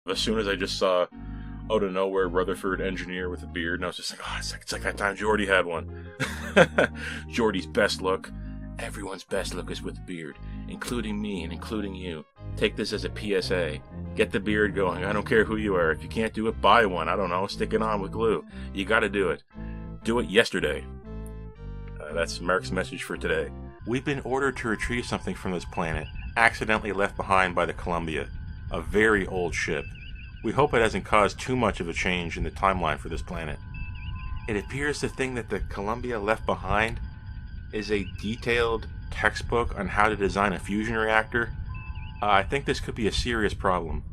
As soon as I just saw out of nowhere Rutherford engineer with a beard, and I was just like, oh, it's like that time Geordie had one. Geordie's best look. Everyone's best look is with a beard, including me and including you. Take this as a PSA. Get the beard going. I don't care who you are. If you can't do it, buy one. I don't know. Stick it on with glue. You gotta do it. Do it yesterday. That's Mark's message for today. We've been ordered to retrieve something from this planet, accidentally left behind by the Columbia. A very old ship. We hope it hasn't caused too much of a change in the timeline for this planet. It appears the thing that the Columbia left behind is a detailed textbook on how to design a fusion reactor. I think this could be a serious problem.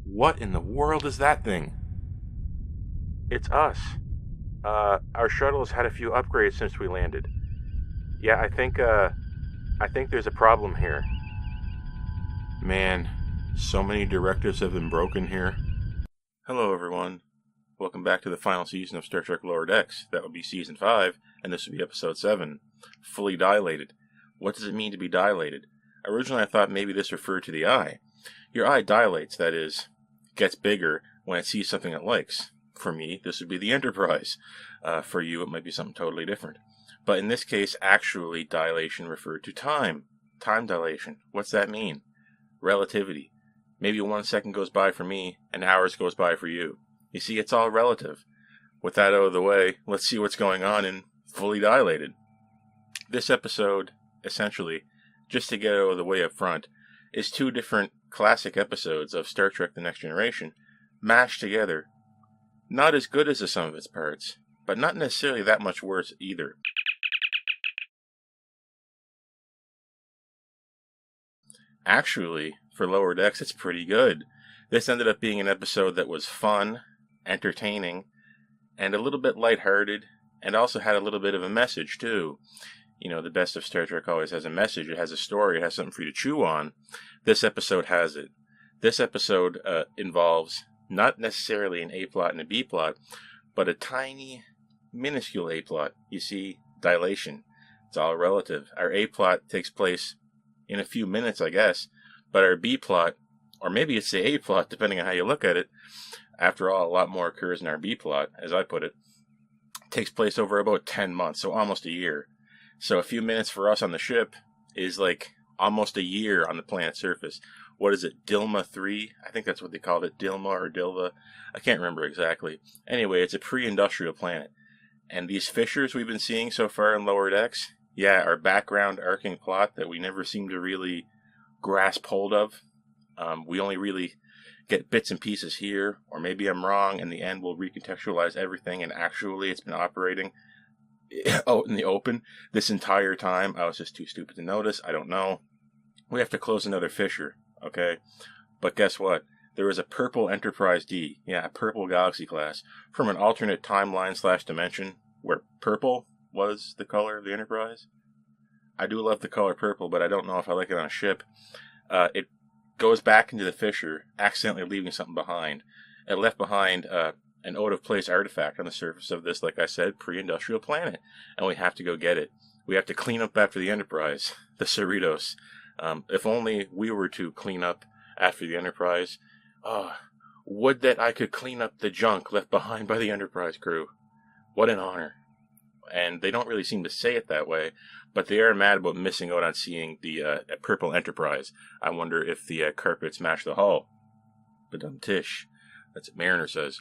What in the world is that thing? It's us. Our shuttle has had a few upgrades since we landed. Yeah, I think there's a problem here. Man, so many directives have been broken here. Hello everyone. Welcome back to the final season of Star Trek Lower Decks. That would be Season 5, and this would be Episode 7. Fully dilated. What does it mean to be dilated? Originally I thought maybe this referred to the eye. Your eye dilates, that is, gets bigger when it sees something it likes. For me, this would be the Enterprise. For you, it might be something totally different. But in this case, actually, dilation referred to time. Time dilation. What's that mean? Relativity. Maybe 1 second goes by for me, and hours goes by for you. You see, it's all relative. With that out of the way, let's see what's going on in Fully Dilated. This episode, essentially, just to get out of the way up front, is 2 different classic episodes of Star Trek The Next Generation, mashed together. Not as good as the sum of its parts, but not necessarily that much worse either. Actually, for Lower Decks, it's pretty good. This ended up being an episode that was fun, entertaining, and a little bit lighthearted, and also had a little bit of a message, too. You know, the best of Star Trek always has a message. It has a story. It has something for you to chew on. This episode has it. This episode involves not necessarily an A-plot and a B-plot, but a tiny, minuscule A-plot. You see, dilation. It's all relative. Our A-plot takes place in a few minutes, I guess, but our B-plot, or maybe it's the A-plot, depending on how you look at it, after all, a lot more occurs in our B-plot, as I put it, takes place over about 10 months, so almost a year. So a few minutes for us on the ship is like almost a year on the planet's surface. What is it, Dilma 3? I think that's what they called it, Dilma or Dilva. I can't remember exactly. Anyway, it's a pre-industrial planet. And these fissures we've been seeing so far in Lower Decks, yeah, our background arcing plot that we never seem to really grasp hold of. We only really get bits and pieces here, or maybe I'm wrong, in the end we'll recontextualize everything, and actually it's been operating out in the open this entire time. I was just too stupid to notice. I don't know. We have to close another fissure, okay? But guess what? There is a purple Enterprise D, yeah, a purple Galaxy class, from an alternate timeline / dimension, where purple was the color of the Enterprise. I do love the color purple, but I don't know if I like it on a ship. It goes back into the fissure, accidentally leaving something behind. It left behind an out-of-place artifact on the surface of this, like I said, pre-industrial planet. And we have to go get it. We have to clean up after the Enterprise, the Cerritos. If only we were to clean up after the Enterprise. Would that I could clean up the junk left behind by the Enterprise crew. What an honor. And they don't really seem to say it that way, but they are mad about missing out on seeing the purple Enterprise. I wonder if the carpets match the hull. Ba-dum-tish. That's what Mariner says.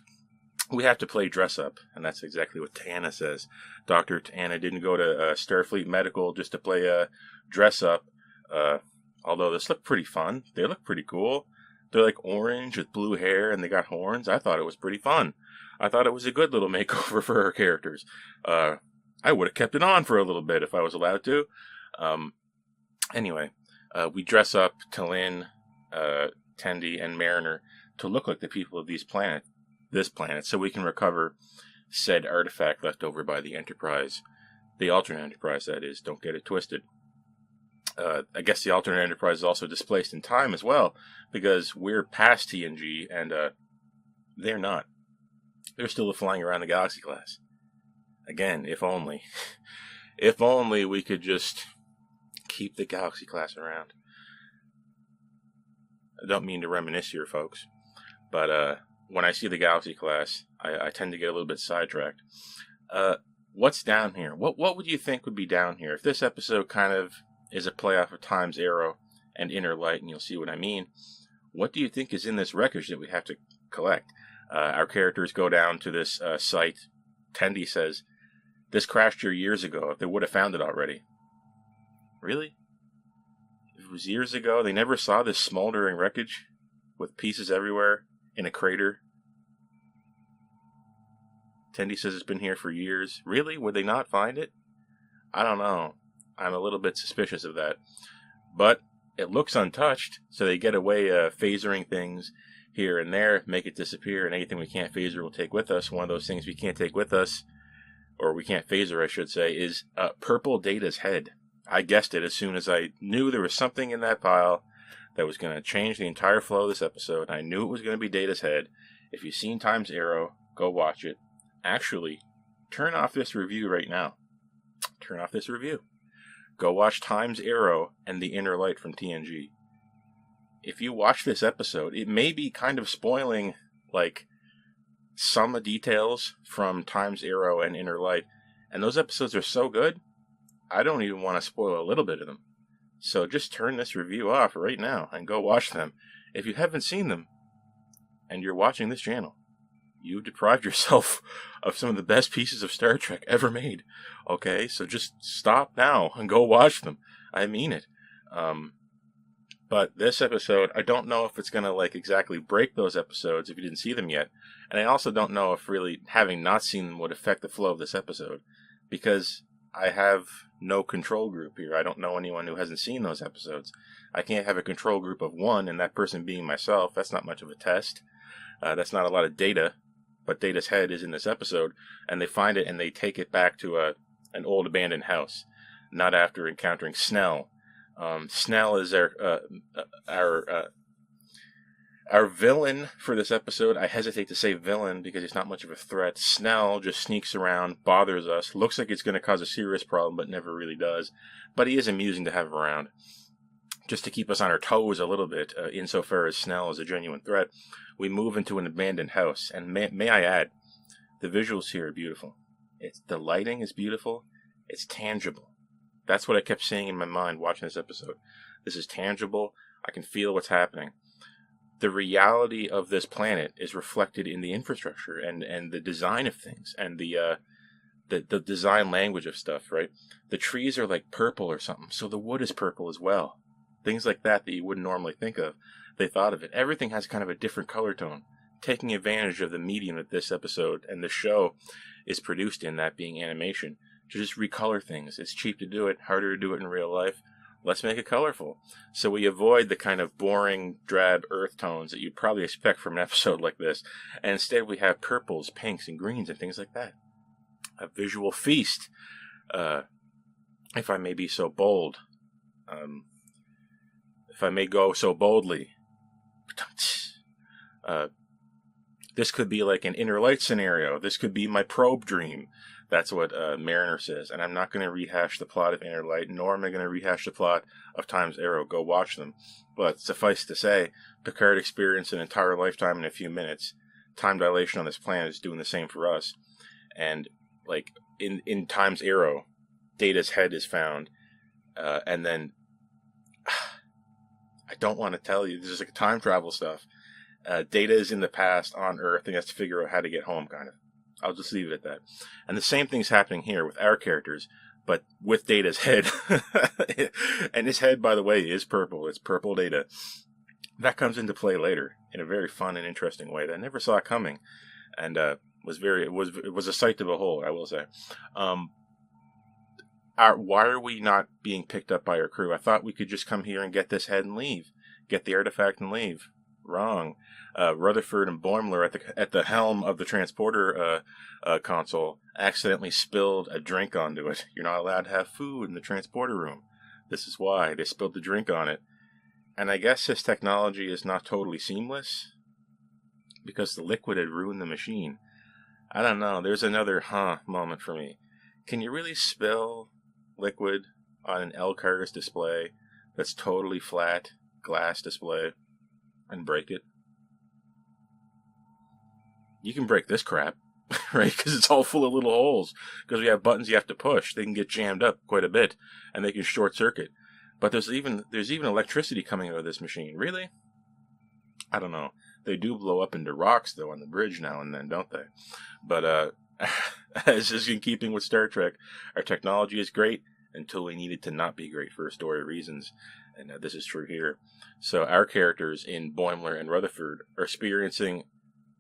We have to play dress up, and that's exactly what Tana says. Dr. Tana didn't go to Starfleet Medical just to play dress up, although this looked pretty fun. They look pretty cool. They're like orange with blue hair, and they got horns. I thought it was pretty fun. I thought it was a good little makeover for our characters. I would have kept it on for a little bit if I was allowed to. Anyway, we dress up T'Lyn, Tendi, and Mariner to look like the people of this planet, so we can recover said artifact left over by the Enterprise. The alternate Enterprise, that is. Don't get it twisted. I guess the alternate Enterprise is also displaced in time as well, because we're past TNG, and they're not. They're still flying around the Galaxy class. Again, if only. If only we could just keep the Galaxy class around. I don't mean to reminisce here, folks, but when I see the Galaxy class, I tend to get a little bit sidetracked. What's down here? What would you think would be down here? If this episode kind of is a playoff of Time's Arrow and Inner Light, and you'll see what I mean, what do you think is in this wreckage that we have to collect? Our characters go down to this site. Tendi says, this crashed here years ago. If they would have found it already. Really? If it was years ago, they never saw this smoldering wreckage with pieces everywhere in a crater? Tendi says it's been here for years. Really? Would they not find it? I don't know. I'm a little bit suspicious of that. But it looks untouched, so they get away phasering things here and there, make it disappear, and anything we can't phaser we'll take with us. One of those things we can't take with us, or we can't phaser, I should say, is purple Data's head. I guessed it as soon as I knew there was something in that pile that was going to change the entire flow of this episode. I knew it was going to be Data's head. If you've seen Time's Arrow, go watch it. Actually, turn off this review right now. Turn off this review. Go watch Time's Arrow and the Inner Light from TNG. If you watch this episode, it may be kind of spoiling, like, some details from Time's Arrow and Inner Light. And those episodes are so good, I don't even want to spoil a little bit of them. So just turn this review off right now and go watch them. If you haven't seen them, and you're watching this channel, you deprived yourself of some of the best pieces of Star Trek ever made. Okay, so just stop now and go watch them. I mean it. But this episode, I don't know if it's going to like exactly break those episodes if you didn't see them yet. And I also don't know if really having not seen them would affect the flow of this episode. Because I have no control group here. I don't know anyone who hasn't seen those episodes. I can't have a control group of one and that person being myself. That's not much of a test. That's not a lot of data. But Data's head is in this episode, and they find it and they take it back to an old abandoned house. Not after encountering Snell. Snell is our villain for this episode. I hesitate to say villain because he's not much of a threat. Snell just sneaks around, bothers us, looks like it's going to cause a serious problem, but never really does. But he is amusing to have around, just to keep us on our toes a little bit, insofar as Snell is a genuine threat. We move into an abandoned house, and may I add, the visuals here are beautiful. The lighting is beautiful. It's tangible. That's what I kept saying in my mind watching this episode. This is tangible. I can feel what's happening. The reality of this planet is reflected in the infrastructure and the design of things and the design language of stuff, right? The trees are like purple or something, so the wood is purple as well. Things like that you wouldn't normally think of. They thought of it. Everything has kind of a different color tone, taking advantage of the medium that this episode and this show is produced in, that being animation, to just recolor things. It's cheap to do it, harder to do it in real life. Let's make it colorful. So we avoid the kind of boring, drab earth tones that you'd probably expect from an episode like this. And instead we have purples, pinks, and greens and things like that. A visual feast, if I may be so bold. If I may go so boldly. This could be like an Inner Light scenario. This could be my probe dream. That's what Mariner says. And I'm not going to rehash the plot of Inner Light, nor am I going to rehash the plot of Time's Arrow. Go watch them. But suffice to say, Picard experienced an entire lifetime in a few minutes. Time dilation on this planet is doing the same for us. And like in Time's Arrow, Data's head is found. And then I don't want to tell you. This is like time travel stuff. Data is in the past on Earth and has to figure out how to get home, kind of. I'll just leave it at that. And the same thing's happening here with our characters, but with Data's head. And his head, by the way, is purple. It's purple Data. That comes into play later in a very fun and interesting way that I never saw coming, and it was a sight to behold, I will say. Why are we not being picked up by our crew? I thought we could just come here and get this head and leave, get the artifact and leave. Wrong. Rutherford and Boimler at the helm of the transporter console accidentally spilled a drink onto it. You're not allowed to have food in the transporter room. This is why they spilled the drink on it. And I guess this technology is not totally seamless because the liquid had ruined the machine. I don't know. There's another moment for me. Can you really spill liquid on an LCARS display that's totally flat glass display? and break it. You can break this crap, right? Because it's all full of little holes. Because we have buttons you have to push. They can get jammed up quite a bit, and they can short circuit. But there's even electricity coming out of this machine. Really? I don't know. They do blow up into rocks, though, on the bridge now and then, don't they? But as is in keeping with Star Trek, our technology is great until we need it to not be great for story reasons. And this is true here. So our characters in Boimler and Rutherford are experiencing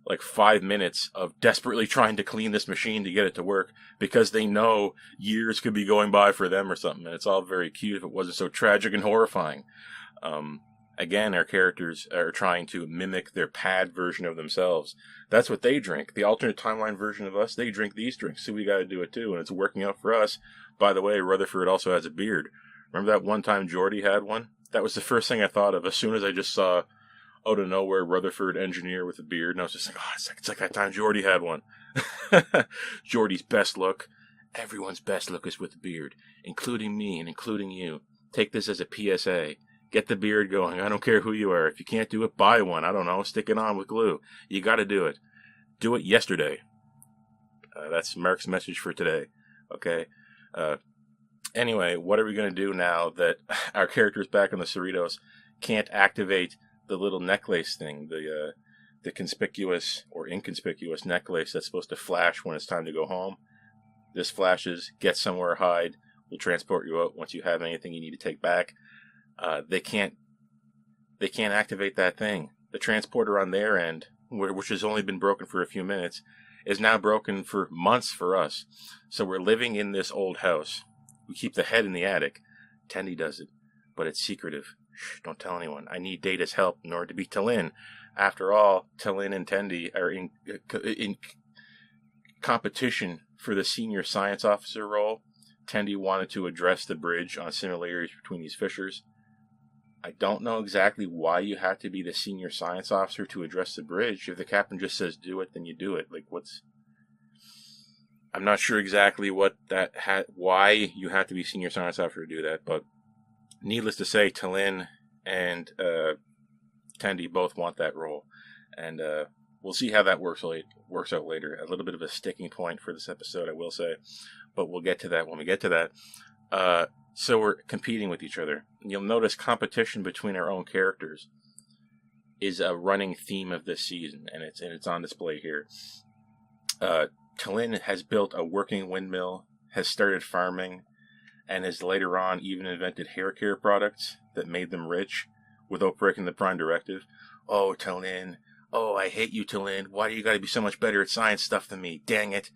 like 5 minutes of desperately trying to clean this machine to get it to work because they know years could be going by for them or something. And it's all very cute if it wasn't so tragic and horrifying. Again, our characters are trying to mimic their pad version of themselves. That's what they drink. The alternate timeline version of us, they drink these drinks. So we got to do it too. And it's working out for us. By the way, Rutherford also has a beard. Remember that one time Geordi had one? That was the first thing I thought of as soon as I just saw out of nowhere Rutherford engineer with a beard. And I was just like, oh, it's like that time Geordi had one. Geordi's best look. Everyone's best look is with a beard, including me and including you. Take this as a PSA. Get the beard going. I don't care who you are. If you can't do it, buy one. I don't know. Stick it on with glue. You got to do it. Do it yesterday. That's Mark's message for today. Okay. Anyway, what are we going to do now that our characters back on the Cerritos can't activate the little necklace thing, the conspicuous or inconspicuous necklace that's supposed to flash when it's time to go home? This flashes. Get somewhere, hide. We'll transport you out once you have anything you need to take back. They can't activate that thing. The transporter on their end, which has only been broken for a few minutes, is now broken for months for us. So we're living in this old house. We keep the head in the attic. Tendi does it, but it's secretive. Shh, don't tell anyone. I need Data's help in order to beat T'Lyn. After all, T'Lyn and Tendi are in competition for the senior science officer role. Tendi wanted to address the bridge on similarities between these fissures. I don't know exactly why you have to be the senior science officer to address the bridge. If the captain just says do it, then you do it. Like, I'm not sure exactly why you have to be senior science officer to do that, but needless to say, T'Lyn and Tendi both want that role, and we'll see how that works out later. A little bit of a sticking point for this episode, I will say, but we'll get to that when we get to that. So we're competing with each other. You'll notice competition between our own characters is a running theme of this season, and it's on display here. T'Lyn has built a working windmill, has started farming, and has later on even invented hair care products that made them rich without breaking the Prime Directive. Oh, T'Lyn. Oh, I hate you, T'Lyn. Why do you gotta be so much better at science stuff than me? Dang it.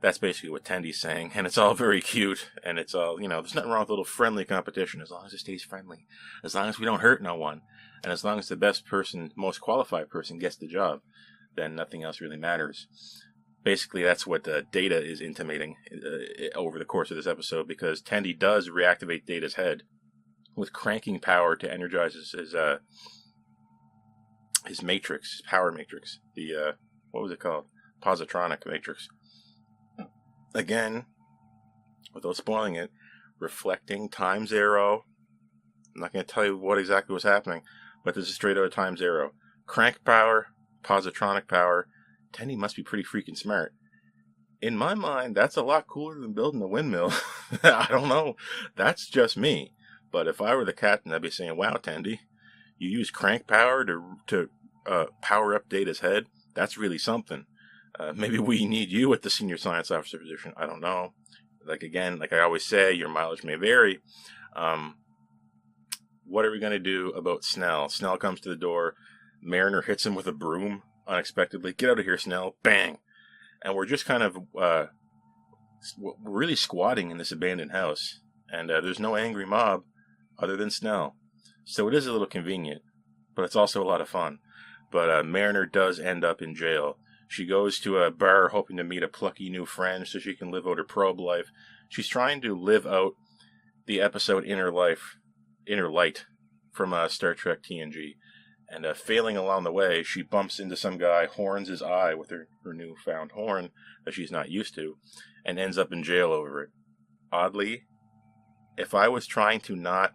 That's basically what Tendi's saying, and it's all very cute, and it's all, there's nothing wrong with a little friendly competition, as long as it stays friendly, as long as we don't hurt no one, and as long as the best person, most qualified person gets the job, then nothing else really matters. Basically, that's what Data is intimating over the course of this episode, because Tendi does reactivate Data's head with cranking power to energize his matrix, his power matrix, the, what was it called? Positronic matrix. Again, without spoiling it, reflecting Time Zero. I'm not going to tell you what exactly was happening, but this is straight out of Time Zero. Crank power, positronic power. Tendi must be pretty freaking smart. In my mind, that's a lot cooler than building a windmill. I don't know. That's just me. But if I were the captain, I'd be saying, wow, Tendi, you use crank power to power up Data's head? That's really something. Maybe we need you at the senior science officer position. I don't know. Like I always say, your mileage may vary. What are we going to do about Snell? Snell comes to the door. Mariner hits him with a broom unexpectedly. Get out of here, Snell. Bang. And we're just kind of really squatting in this abandoned house. And there's no angry mob other than Snell. So it is a little convenient, but it's also a lot of fun. But Mariner does end up in jail. She goes to a bar hoping to meet a plucky new friend so she can live out her probe life. She's trying to live out the episode Inner Light from Star Trek TNG. And failing along the way, she bumps into some guy, horns his eye with her newfound horn that she's not used to, and ends up in jail over it. Oddly, if I was trying to not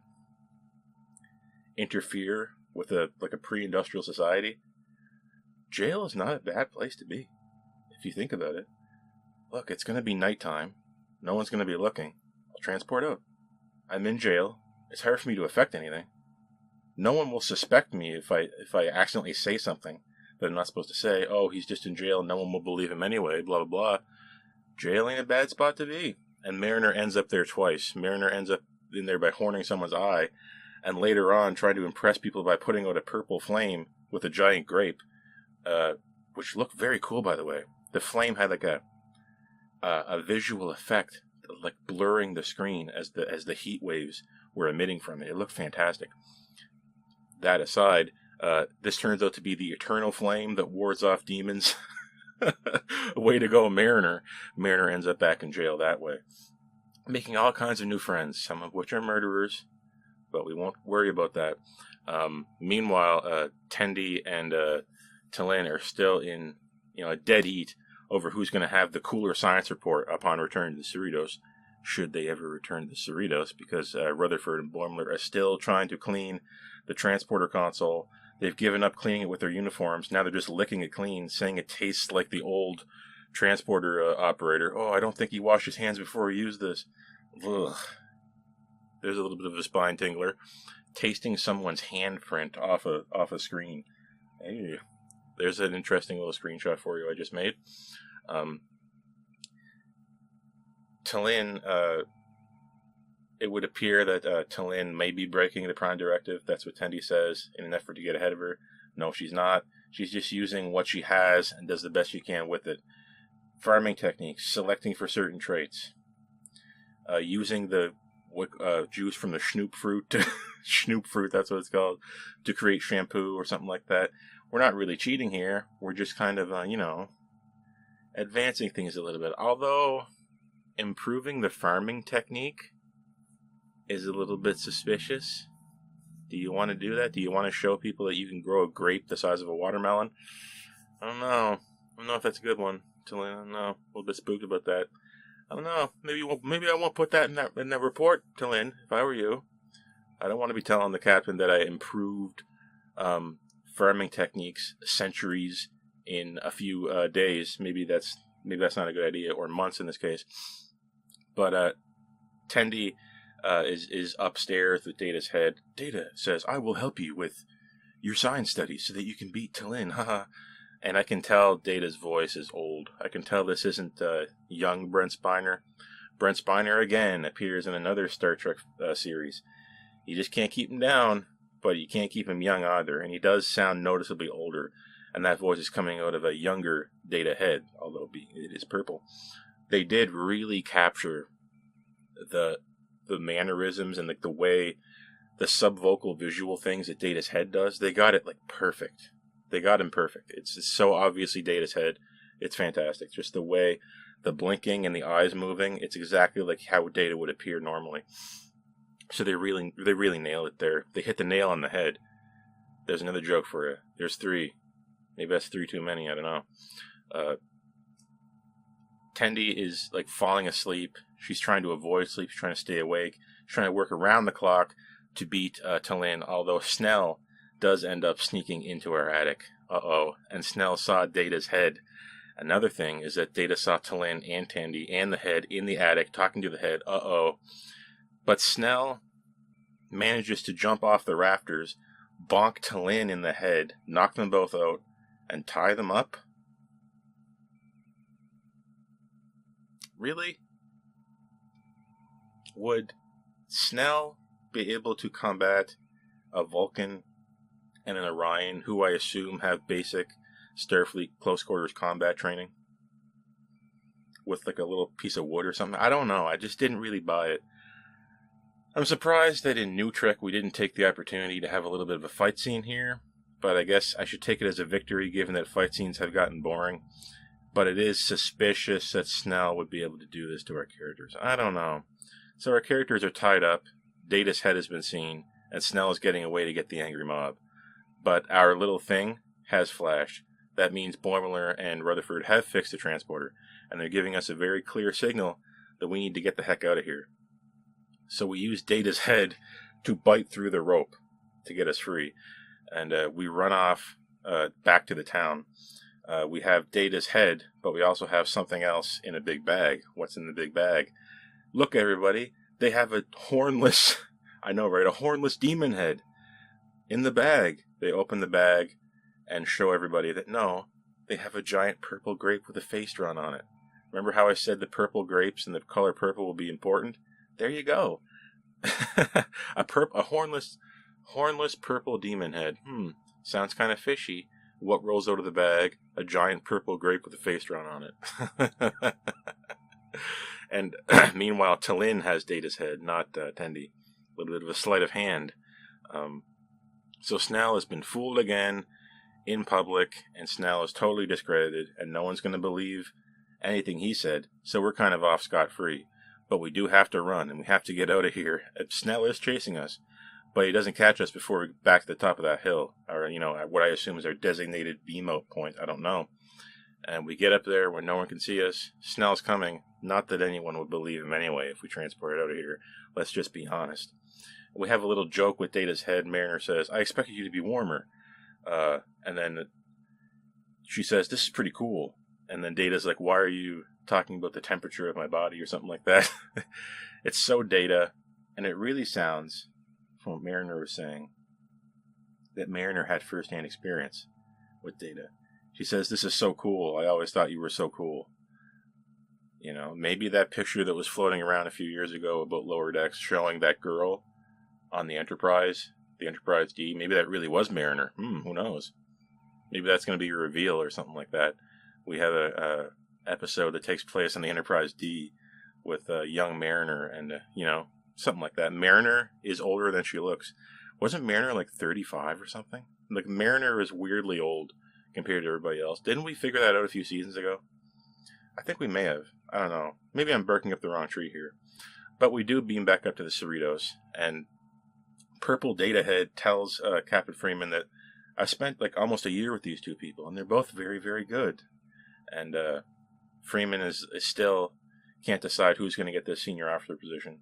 interfere with a pre-industrial society, jail is not a bad place to be, if you think about it. Look, it's going to be nighttime. No one's going to be looking. I'll transport out. I'm in jail. It's hard for me to affect anything. No one will suspect me if I accidentally say something that I'm not supposed to say. Oh, he's just in jail. No one will believe him anyway. Blah, blah, blah. Jail ain't a bad spot to be. And Mariner ends up there twice. Mariner ends up in there by horning someone's eye, and later on trying to impress people by putting out a purple flame with a giant grape, which looked very cool, by the way. The flame had like a visual effect, like blurring the screen as the heat waves were emitting from it. It looked fantastic. That aside, this turns out to be the eternal flame that wards off demons. Way to go, Mariner. Mariner ends up back in jail that way, making all kinds of new friends, some of which are murderers, but we won't worry about that. Meanwhile, Tendi and Tallinn are still in a dead heat over who's going to have the cooler science report upon return to the Cerritos, should they ever return to the Cerritos, because Rutherford and Boimler are still trying to clean the transporter console. They've given up cleaning it with their uniforms. Now they're just licking it clean, saying it tastes like the old transporter operator. Oh, I don't think he washed his hands before he used this. Ugh. There's a little bit of a spine tingler. Tasting someone's handprint off a screen. Hey, there's an interesting little screenshot for you I just made. Tallinn, it would appear that Tallinn may be breaking the Prime Directive. That's what Tendi says in an effort to get ahead of her. No, she's not. She's just using what she has and does the best she can with it. Farming techniques, selecting for certain traits, using the juice from the schnoop fruit, schnoop fruit, that's what it's called, to create shampoo or something like that. We're not really cheating here. We're just kind of, advancing things a little bit. Although, improving the farming technique is a little bit suspicious. Do you want to do that? Do you want to show people that you can grow a grape the size of a watermelon? I don't know. I don't know if that's a good one. I don't know. A little bit spooked about that. I don't know. Maybe I won't put that in that report, Tallinn, if I were you. I don't want to be telling the captain that I improved farming techniques centuries in a few days. Maybe that's not a good idea, or months in this case. But Tendi is upstairs with Data's head. Data says, "I will help you with your science studies so that you can beat Tallinn." Haha. And I can tell Data's voice is old. I can tell this isn't young Brent Spiner. Brent Spiner again appears in another Star Trek series. You just can't keep him down, but you can't keep him young either. And he does sound noticeably older. And that voice is coming out of a younger Data head, although it is purple. They did really capture the mannerisms and the way, the subvocal visual things that Data's head does. They got it perfect. They got him perfect. It's so obviously Data's head. It's fantastic. Just the way, the blinking and the eyes moving, it's exactly like how Data would appear normally. So they really nailed it there. They hit the nail on the head. There's another joke for you. There's 3. Maybe that's 3 too many. I don't know. Tendi is falling asleep. She's trying to avoid sleep. She's trying to stay awake. She's trying to work around the clock to beat Tallinn. Although Snell does end up sneaking into our attic. And Snell saw Data's head. Another thing is that Data saw Tallinn and Tendi and the head in the attic talking to the head. But Snell manages to jump off the rafters, bonk Tallinn in the head, knock them both out, and tie them up? Really? Would Snell be able to combat a Vulcan and an Orion, who I assume have basic Starfleet close quarters combat training, with a little piece of wood or something? I don't know. I just didn't really buy it. I'm surprised that in New Trek we didn't take the opportunity to have a little bit of a fight scene here, but I guess I should take it as a victory given that fight scenes have gotten boring. But it is suspicious that Snell would be able to do this to our characters. I don't know. So our characters are tied up, Data's head has been seen, and Snell is getting away to get the angry mob. But our little thing has flashed. That means Boimler and Rutherford have fixed the transporter, and they're giving us a very clear signal that we need to get the heck out of here. So we use Data's head to bite through the rope to get us free. And we run off back to the town. We have Data's head, but we also have something else in a big bag. What's in the big bag? Look, everybody, they have a hornless, I know, right, a hornless demon head in the bag. They open the bag and show everybody that, no, they have a giant purple grape with a face drawn on it. Remember how I said the purple grapes and the color purple will be important? There you go. a hornless purple demon head. Sounds kind of fishy. What rolls out of the bag? A giant purple grape with a face drawn on it. And meanwhile, T'Lyn has Data's head, not Tendi. A little bit of a sleight of hand. So Snell has been fooled again in public, and Snell is totally discredited, and no one's going to believe anything he said, so we're kind of off scot-free. But we do have to run, and we have to get out of here. Snell is chasing us, but he doesn't catch us before we back to the top of that hill, or, what I assume is our designated beam-out point. I don't know. And we get up there where no one can see us. Snell's coming. Not that anyone would believe him anyway if we transport it out of here. Let's just be honest. We have a little joke with Data's head. Mariner says, I expected you to be warmer. And then she says, this is pretty cool. And then Data's like, why are you talking about the temperature of my body or something like that? It's so Data. And it really sounds, from what Mariner was saying, that Mariner had first-hand experience with Data. She says, this is so cool. I always thought you were so cool. Maybe that picture that was floating around a few years ago about Lower Decks showing that girl on the Enterprise D, maybe that really was Mariner. Who knows? Maybe that's going to be a reveal or something like that. We have a episode that takes place on the Enterprise D with a young Mariner and, something like that. Mariner is older than she looks. Wasn't Mariner like 35 or something? Like, Mariner is weirdly old compared to everybody else. Didn't we figure that out a few seasons ago? I think we may have. I don't know. Maybe I'm barking up the wrong tree here. But we do beam back up to the Cerritos, and Purple Data Head tells Captain Freeman that I spent like almost a year with these two people, and they're both very, very good. And Freeman is still can't decide who's going to get the senior officer position.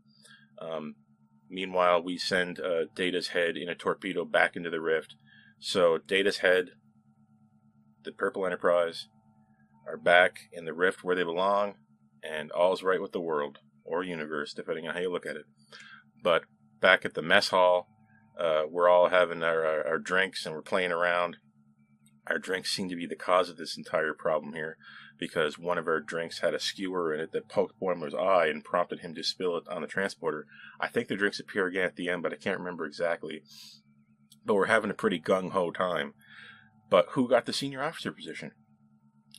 Meanwhile, we send Data's head in a torpedo back into the rift. So Data's head, the Purple Enterprise, are back in the rift where they belong, and all's right with the world, or universe, depending on how you look at it. But back at the mess hall, we're all having our drinks, and we're playing around. Our drinks seem to be the cause of this entire problem here, because one of our drinks had a skewer in it that poked Boimler's eye and prompted him to spill it on the transporter. I think the drinks appear again at the end, but I can't remember exactly. But we're having a pretty gung-ho time. But who got the senior officer position?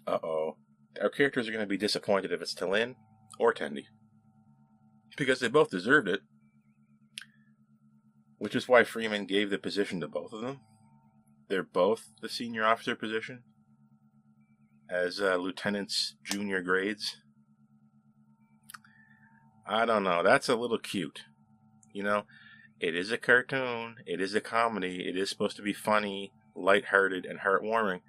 Uh-oh. Our characters are going to be disappointed if it's T'Lyn or Tendi, because they both deserved it. Which is why Freeman gave the position to both of them. They're both the senior officer position as lieutenant's junior grades. I don't know. That's a little cute. It is a cartoon. It is a comedy. It is supposed to be funny, lighthearted, and heartwarming.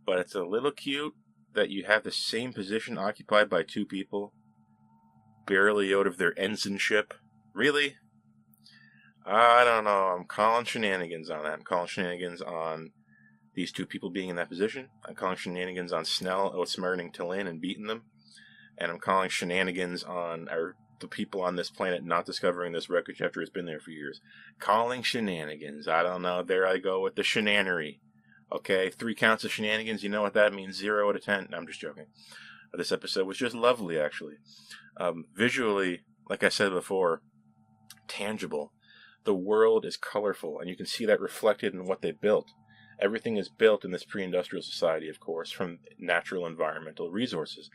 But it's a little cute that you have the same position occupied by two people barely out of their ensignship. Really? I don't know. I'm calling shenanigans on that. I'm calling shenanigans on these two people being in that position. I'm calling shenanigans on Snell outsmarting T'Lyn and beating them. And I'm calling shenanigans on the people on this planet not discovering this wreckage after it's been there for years. Calling shenanigans. I don't know. There I go with the shenanery. Okay, 3 counts of shenanigans. You know what that means? 0 out of 10. No, I'm just joking. This episode was just lovely, actually. Visually, like I said before, tangible. The world is colorful, and you can see that reflected in what they built. Everything is built in this pre-industrial society, of course, from natural environmental resources.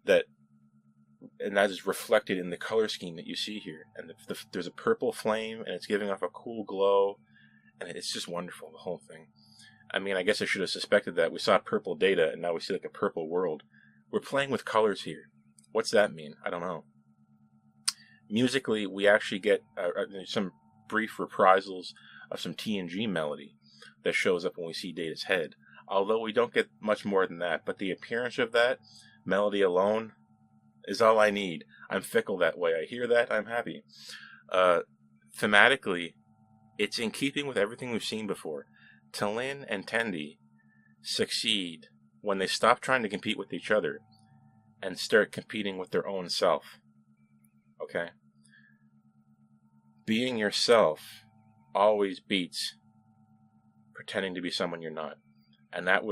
And that is reflected in the color scheme that you see here. And there's a purple flame, and it's giving off a cool glow, and it's just wonderful, the whole thing. I mean, I guess I should have suspected that. We saw purple Data, and now we see like a purple world. We're playing with colors here. What's that mean? I don't know. Musically, we actually get some brief reprisals of some TNG melody that shows up when we see Data's head. Although we don't get much more than that. But the appearance of that melody alone is all I need. I'm fickle that way. I hear that, I'm happy. Thematically, it's in keeping with everything we've seen before. T'Lyn and Tendi succeed when they stop trying to compete with each other and start competing with their own self. Okay? Being yourself always beats pretending to be someone you're not. And that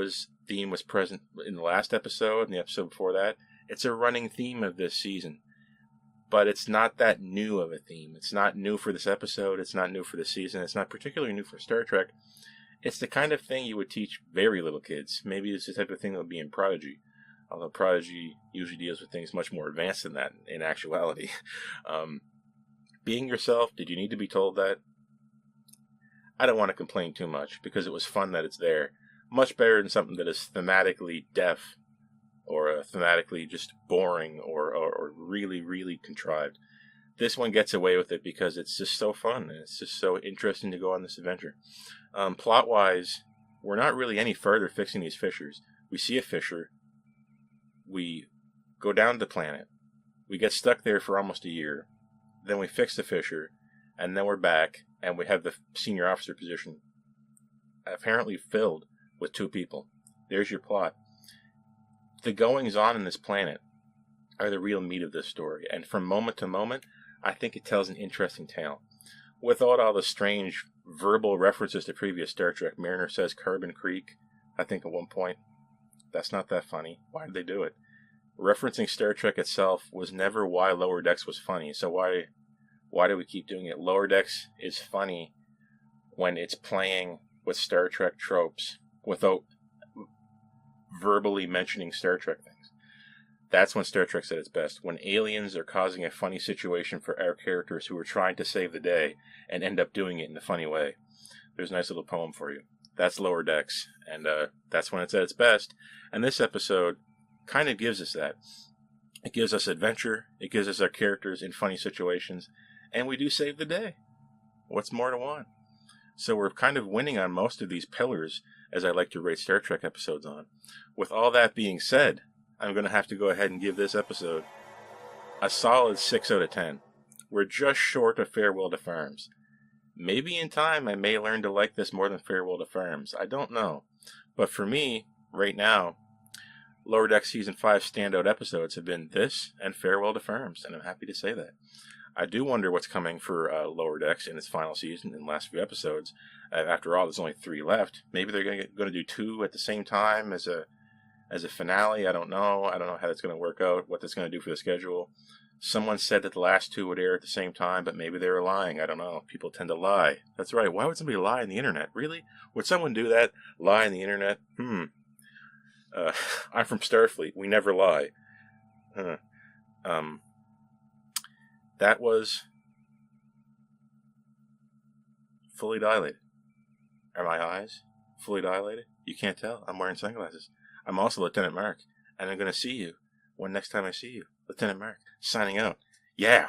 theme was present in the last episode and the episode before that. It's a running theme of this season. But it's not that new of a theme. It's not new for this episode. It's not new for the season. It's not particularly new for Star Trek. It's the kind of thing you would teach very little kids. Maybe it's the type of thing that would be in Prodigy. Although Prodigy usually deals with things much more advanced than that in actuality. Being yourself, did you need to be told that? I don't want to complain too much because it was fun that it's there. Much better than something that is thematically deaf or thematically just boring or really, really contrived. This one gets away with it because it's just so fun and it's just so interesting to go on this adventure. Plot-wise, we're not really any further fixing these fissures. We see a fissure. We go down the planet. We get stuck there for almost a year. Then we fix the fissure. And then we're back. And we have the senior officer position apparently filled with 2 people. There's your plot. The goings-on in this planet are the real meat of this story. And from moment to moment, I think it tells an interesting tale. Without all the strange verbal references to previous Star Trek, Mariner says Carbon Creek, I think at one point. That's not that funny. Why did they do it? Referencing Star Trek itself was never why Lower Decks was funny. So why do we keep doing it? Lower Decks is funny when it's playing with Star Trek tropes without verbally mentioning Star Trek things. That's when Star Trek's at its best. When aliens are causing a funny situation for our characters who are trying to save the day and end up doing it in a funny way. There's a nice little poem for you. That's Lower Decks, and that's when it's at its best. And this episode kind of gives us that. It gives us adventure. It gives us our characters in funny situations. And we do save the day. What's more to want? So we're kind of winning on most of these pillars, as I like to rate Star Trek episodes on. With all that being said, I'm going to have to go ahead and give this episode a solid 6 out of 10. We're just short of Farewell to Farms. Maybe in time I may learn to like this more than Farewell to Farms. I don't know. But for me, right now, Lower Decks Season 5 standout episodes have been this and Farewell to Farms, and I'm happy to say that. I do wonder what's coming for Lower Decks in its final season and last few episodes. After all, there's only 3 left. Maybe they're going to do 2 at the same time as a finale. I don't know. I don't know how that's going to work out, what that's going to do for the schedule. Someone said that the last 2 would air at the same time, but maybe they were lying. I don't know. People tend to lie. That's right. Why would somebody lie on the internet? Really? Would someone do that? Lie on the internet? I'm from Starfleet. We never lie. That was fully dilated. Are my eyes fully dilated? You can't tell. I'm wearing sunglasses. I'm also Lieutenant Mark, and I'm going to see you when next time I see you. Lieutenant Mark, signing out. Yeah!